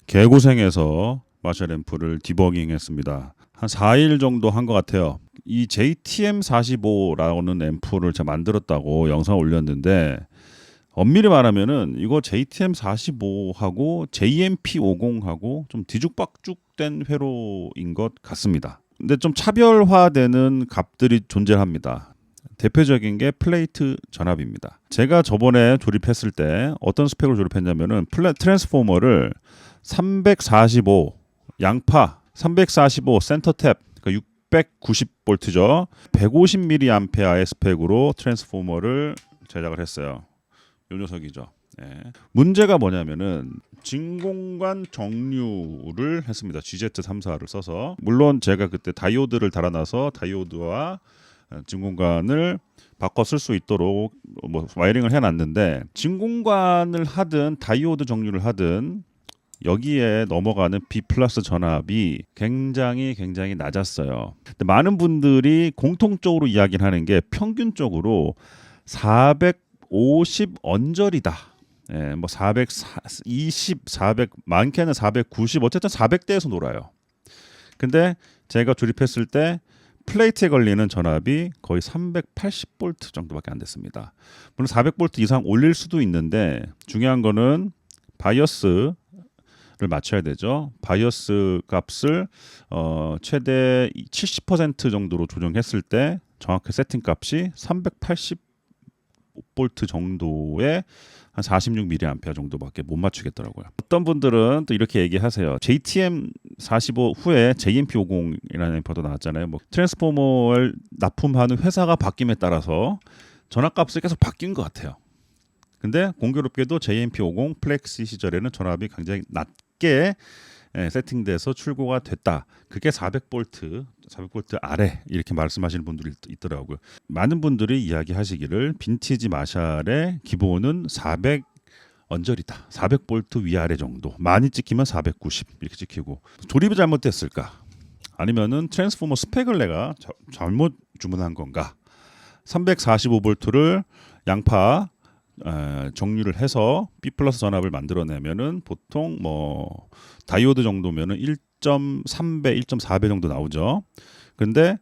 개고생해서 마샬 앰프를 디버깅했습니다. 한 4일 정도 한 것 같아요. 이 JTM45라는 앰프를 제가 만들었다고 영상을 올렸는데 엄밀히 말하면은 이거 JTM45하고 JMP50하고 좀 뒤죽박죽된 회로인 것 같습니다. 근데 좀 차별화되는 값들이 존재합니다. 대표적인 게 플레이트 전압입니다. 제가 저번에 조립했을 때 어떤 스펙으로 조립했냐면은 트랜스포머를 345 양파 345 센터 탭 그러니까 690V죠. 150mAh의 스펙으로 트랜스포머를 제작을 했어요. 요 녀석이죠. 예. 문제가 뭐냐면은 진공관 정류를 했습니다. GZ34를 써서 물론 제가 그때 다이오드를 달아놔서 다이오드와 진공관을 바꿔 쓸 수 있도록 뭐 와이링을 해놨는데 진공관을 하든 다이오드 정류를 하든 여기에 넘어가는 B 플러스 전압이 굉장히 낮았어요. 근데 많은 분들이 공통적으로 이야기를 하는 게 평균적으로 450 언저리다. 예, 뭐 420, 400 많게는 490 어쨌든 400대에서 놀아요. 근데 제가 조립했을 때 플레이트에 걸리는 전압이 거의 380V 정도밖에 안 됐습니다. 물론 400V 이상 올릴 수도 있는데 중요한 거는 바이어스를 맞춰야 되죠. 바이어스 값을 최대 70% 정도로 조정했을 때 정확히 세팅 값이 380V 정도의 한 46mA 정도밖에 못 맞추겠더라고요. 어떤 분들은 또 이렇게 얘기하세요. JTM45 후에 JMP50이라는 앰프도 나왔잖아요. 뭐 트랜스포머를 납품하는 회사가 바뀜에 따라서 전압값이 계속 바뀐 것 같아요. 근데 공교롭게도 JMP50 플렉시 시절에는 전압이 굉장히 낮게 세팅돼서 출고가 됐다. 그게 400V 아래 이렇게 말씀하시는 분들이 있더라고요. 많은 분들이 이야기하시기를 빈티지 마샬의 기본은 400 언저리다. 400V 위아래 정도. 많이 찍히면 490 이렇게 찍히고 조립이 잘못됐을까? 아니면은 트랜스포머 스펙을 내가 잘못 주문한 건가? 345V를 양파 정류를 해서 B 플러스 전압을 만들어내면은 보통 뭐 다이오드 정도면은 1.3배, 1.4배 정도 나오죠. 근데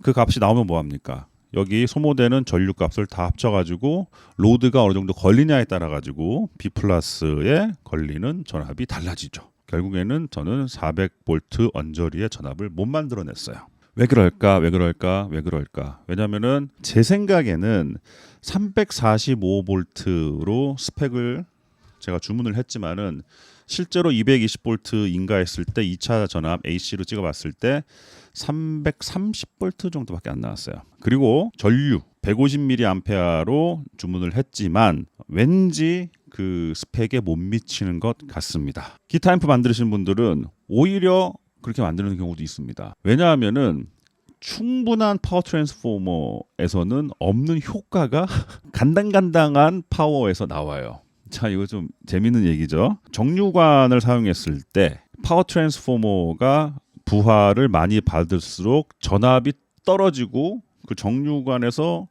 그 값이 나오면 뭐 합니까? 여기 소모되는 전류 값을 다 합쳐가지고 로드가 어느 정도 걸리냐에 따라 가지고 B 플러스에 걸리는 전압이 달라지죠. 결국에는 저는 400V 언저리의 전압을 못 만들어냈어요. 왜 그럴까? 왜냐면은 제 생각에는 345V로 스펙을 제가 주문을 했지만은 실제로 220V 인가했을 때 2차 전압 AC로 찍어봤을 때 330V 정도밖에 안 나왔어요. 그리고 전류 150mAh로 주문을 했지만 왠지 그 스펙에 못 미치는 것 같습니다. 기타 앰프 만드시는 분들은 오히려 그렇게 만드는 경우도 있습니다. 왜냐하면은 충분한 파워 트랜스포머에서는 없는 효과가 간당간당한 파워에서 나와요. 자, 이거 좀 재밌는 얘기죠. 정류관을 사용했을 때 파워 트랜스포머가 부하를 많이 받을수록 전압이 떨어지고 그 정류관에서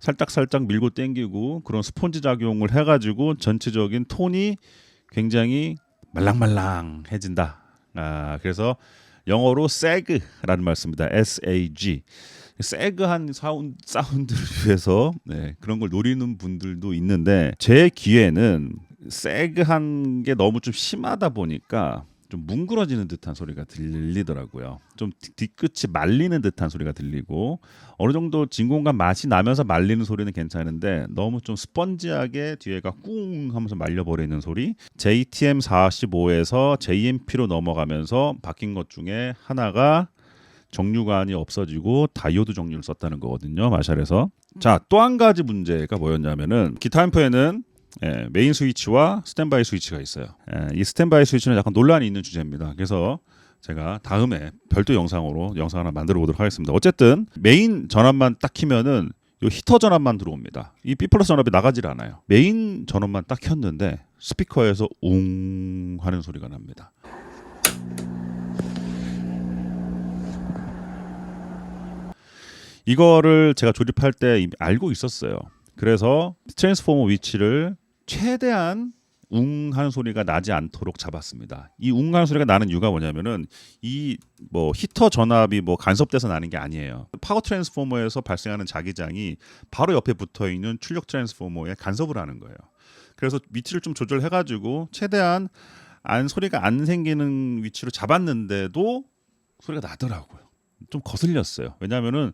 살짝 밀고 당기고 그런 스폰지 작용을 해가지고 전체적인 톤이 굉장히 말랑말랑해진다. 그래서 영어로 SAG라는 말씀입니다. SAG. 세그한 사운드를 위해서 그런 걸 노리는 분들도 있는데 제 귀에는 세그한 게 너무 좀 심하다 보니까 좀 뭉그러지는 듯한 소리가 들리더라고요. 좀 뒤끝이 말리는 듯한 소리가 들리고 어느 정도 진공관 맛이 나면서 말리는 소리는 괜찮은데 너무 좀 스펀지하게 뒤에가 꿍 하면서 말려버리는 소리. JTM45에서 JMP로 넘어가면서 바뀐 것 중에 하나가 정류관이 없어지고 다이오드 정류를 썼다는 거거든요. 마샬에서. 자, 또 한 가지 문제가 뭐였냐면은 기타 앰프에는 메인 스위치와 스탠바이 스위치가 있어요. 이 스탠바이 스위치는 약간 논란이 있는 주제입니다. 그래서 제가 다음에 별도 영상을 하나 만들어 보도록 하겠습니다. 어쨌든 메인 전압만 딱 키면은 이 히터 전압만 들어옵니다. 이 B 플러스 전압이 나가질 않아요. 메인 전압만 딱 켰는데 스피커에서 웅 하는 소리가 납니다. 이거를 제가 조립할 때 이미 알고 있었어요. 그래서 트랜스포머 위치를 최대한 웅하는 소리가 나지 않도록 잡았습니다. 이 웅하는 소리가 나는 이유가 뭐냐면은 이 뭐 히터 전압이 뭐 간섭돼서 나는 게 아니에요. 파워 트랜스포머에서 발생하는 자기장이 바로 옆에 붙어 있는 출력 트랜스포머에 간섭을 하는 거예요. 그래서 위치를 좀 조절해가지고 최대한 소리가 안 생기는 위치로 잡았는데도 소리가 나더라고요. 좀 거슬렸어요. 왜냐하면은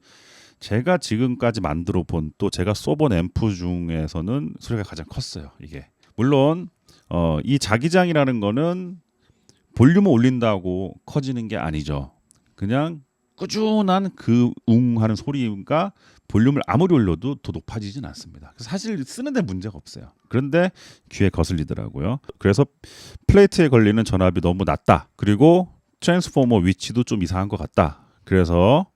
제가 지금까지 만들어 본 또 제가 써본 앰프 중에서는 소리가 가장 컸어요. 이게 물론 이 자기장이라는 거는 볼륨을 올린다고 커지는 게 아니죠. 그냥 꾸준한 그 웅하는 소리가 볼륨을 아무리 올려도 더 높아지진 않습니다. 사실 쓰는데 문제가 없어요. 그런데 귀에 거슬리더라고요. 그래서 플레이트에 걸리는 전압이 너무 낮다. 그리고 트랜스포머 위치도 좀 이상한 것 같다. 그래서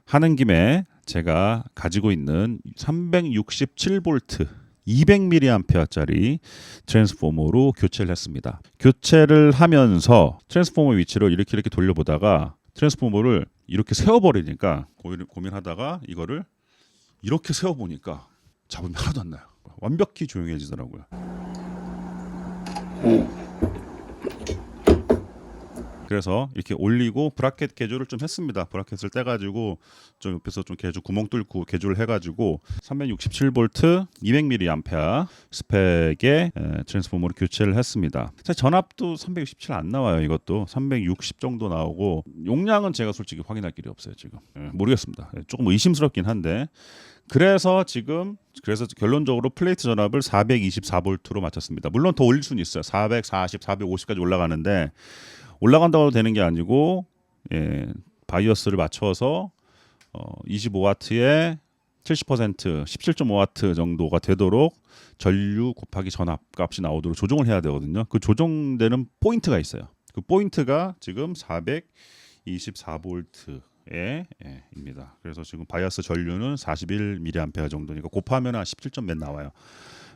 하는 김에 제가 가지고 있는 367V 200mA짜리 트랜스포머로 교체를 했습니다. 교체를 하면서 트랜스포머 위치를 이렇게 돌려보다가 트랜스포머를 이렇게 세워버리니까 고민하다가 이거를 이렇게 세워보니까 잡음이 하나도 안 나요. 완벽히 조용해지더라고요. 그래서 이렇게 올리고 브라켓 개조를 좀 했습니다. 브라켓을 떼가지고 좀 옆에서 좀 개조 구멍 뚫고 개조를 해가지고 367V 200mA 스펙의 트랜스포머로 교체를 했습니다. 사실 전압도 367 안 나와요. 이것도 360 정도 나오고 용량은 제가 솔직히 확인할 길이 없어요. 지금 모르겠습니다. 조금 의심스럽긴 한데 그래서 결론적으로 플레이트 전압을 424V로 맞췄습니다. 물론 더 올릴 수는 있어요. 440, 450까지 올라가는데 올라간다고 되는 게 아니고 바이어스를 맞춰서 25W에 70% 17.5W 정도가 되도록 전류 곱하기 전압 값이 나오도록 조정을 해야 되거든요. 그 조정되는 포인트가 있어요. 그 포인트가 지금 424V에 입니다. 그래서 지금 바이어스 전류는 41mA 정도니까 곱하면 한 17점 몇 나와요.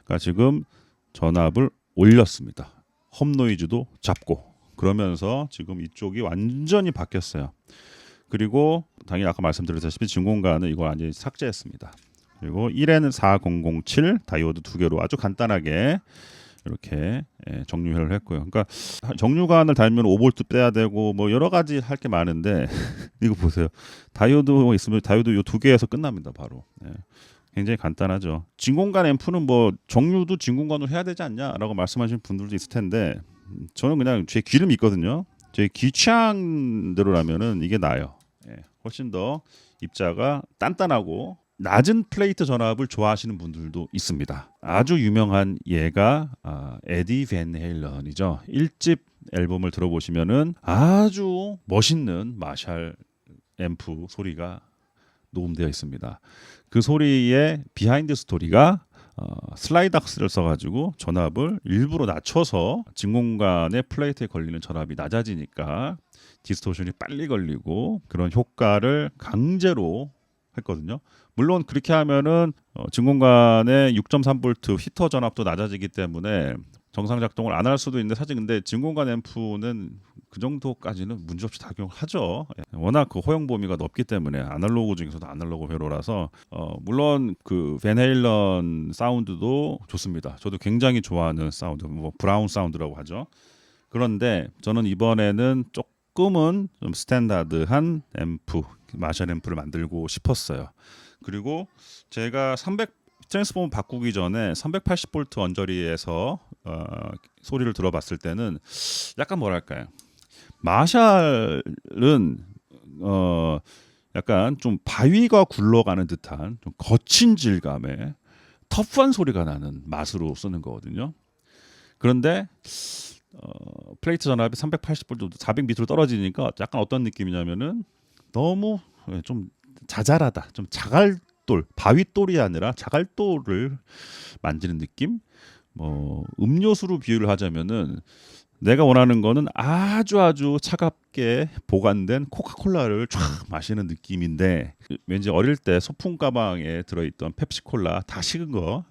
그러니까 지금 전압을 올렸습니다. 홈 노이즈도 잡고 그러면서 지금 이쪽이 완전히 바뀌었어요. 그리고 당연히 아까 말씀드렸다시피 진공관은 이걸 완전히 삭제했습니다. 그리고 1N 4007 다이오드 2개로 아주 간단하게 이렇게 정류회를 했고요. 그러니까 정류관을 달면 5V 빼야 되고 뭐 여러 가지 할 게 많은데 이거 보세요. 다이오드 있으면 다이오드 이 2개에서 끝납니다. 바로. 굉장히 간단하죠. 진공관 앰프는 뭐 정류도 진공관으로 해야 되지 않냐라고 말씀하시는 분들도 있을 텐데 저는 그냥 제 귀를 믿거든요. 제 귀 취향대로라면은 이게 나아요. 훨씬 더 입자가 단단하고 낮은 플레이트 전압을 좋아하시는 분들도 있습니다. 아주 유명한 예가 에디 밴 헤일런이죠. 1집 앨범을 들어보시면은 아주 멋있는 마샬 앰프 소리가 녹음되어 있습니다. 그 소리의 비하인드 스토리가 슬라이드 악스를 써가지고 전압을 일부러 낮춰서 진공관의 플레이트에 걸리는 전압이 낮아지니까 디스토션이 빨리 걸리고 그런 효과를 강제로 했거든요. 물론 그렇게 하면은 진공관의 6.3V 히터 전압도 낮아지기 때문에 정상 작동을 안 할 수도 있는데 사실 근데 진공관 앰프는 그 정도까지는 문제없이 작용을 하죠. 워낙 그 허용 범위가 넓기 때문에 아날로그 중에서도 아날로그 회로라서 물론 그 밴 헤일런 사운드도 좋습니다. 저도 굉장히 좋아하는 사운드, 뭐 브라운 사운드라고 하죠. 그런데 저는 이번에는 조금은 좀 스탠다드한 앰프, 마샬 앰프를 만들고 싶었어요. 그리고 제가 트랜스포머 바꾸기 전에 380V 언저리에서 소리를 들어봤을 때는 약간 뭐랄까요? 마샬은 약간 좀 바위가 굴러가는 듯한 좀 거친 질감의 터프한 소리가 나는 맛으로 쓰는 거거든요. 그런데 플레이트 전압이 380V 400m로 떨어지니까 약간 어떤 느낌이냐면은 너무 좀 자잘하다, 좀 자갈돌, 바위돌이 아니라 자갈돌을 만지는 느낌. 뭐 음료수로 비유를 하자면은 내가 원하는 거는 아주 차갑게 보관된 코카콜라를 쫙 마시는 느낌인데 왠지 어릴 때 소풍 가방에 들어있던 펩시콜라 다 식은 거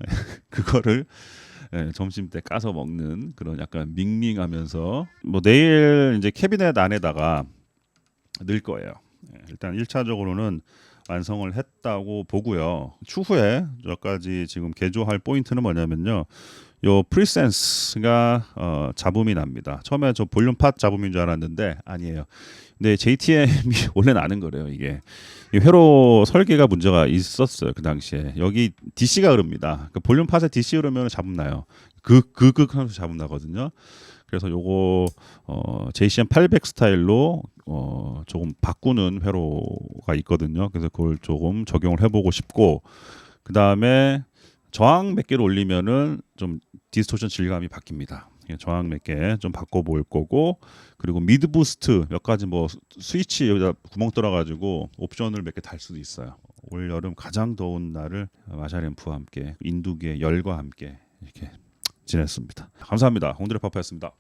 그거를 점심 때 까서 먹는 그런 약간 밍밍하면서 뭐 내일 이제 캐비넷 안에다가 넣을 거예요. 일단 1차적으로는 완성을 했다고 보고요. 추후에 몇 가지 지금 개조할 포인트는 뭐냐면요. 요 프리센스가 잡음이 납니다. 처음에 저 볼륨 팟 잡음인 줄 알았는데 아니에요. 근데 JTM이 원래 나는 거래요. 이게 이 회로 설계가 문제가 있었어요. 그 당시에 여기 DC가 흐릅니다. 그 볼륨 팟에 DC 흐르면 잡음 나요. 극극 하면서 잡음 나거든요. 그래서 요거 JCM 800 스타일로 조금 바꾸는 회로가 있거든요. 그래서 그걸 조금 적용을 해보고 싶고, 그 다음에 저항 몇 개를 올리면은 좀 디스토션 질감이 바뀝니다. 저항 몇 개 좀 바꿔볼 거고, 그리고 미드 부스트 몇 가지 뭐 스위치 여기다 구멍 뚫어가지고 옵션을 몇 개 달 수도 있어요. 올 여름 가장 더운 날을 마샤램프와 함께 인두기의 열과 함께 이렇게 지냈습니다. 감사합니다. 홍드레 파파였습니다.